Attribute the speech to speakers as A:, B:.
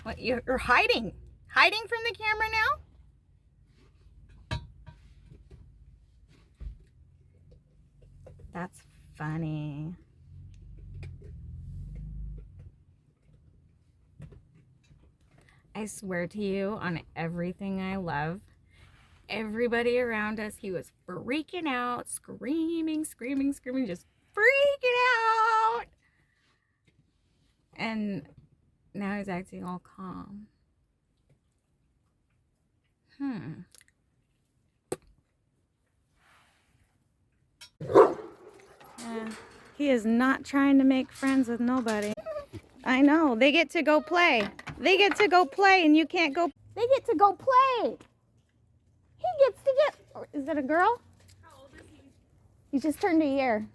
A: What, you're hiding? Hiding from the camera now? That's funny. I swear to you, on everything I love, everybody around us, he was freaking out, screaming, just freaking out. And now he's acting all calm. He is not trying to make friends with nobody. I know. They get to go play. They get to go play and you can't go. They get to go play. He gets to get. Is that a girl? How old is he? He just turned a year.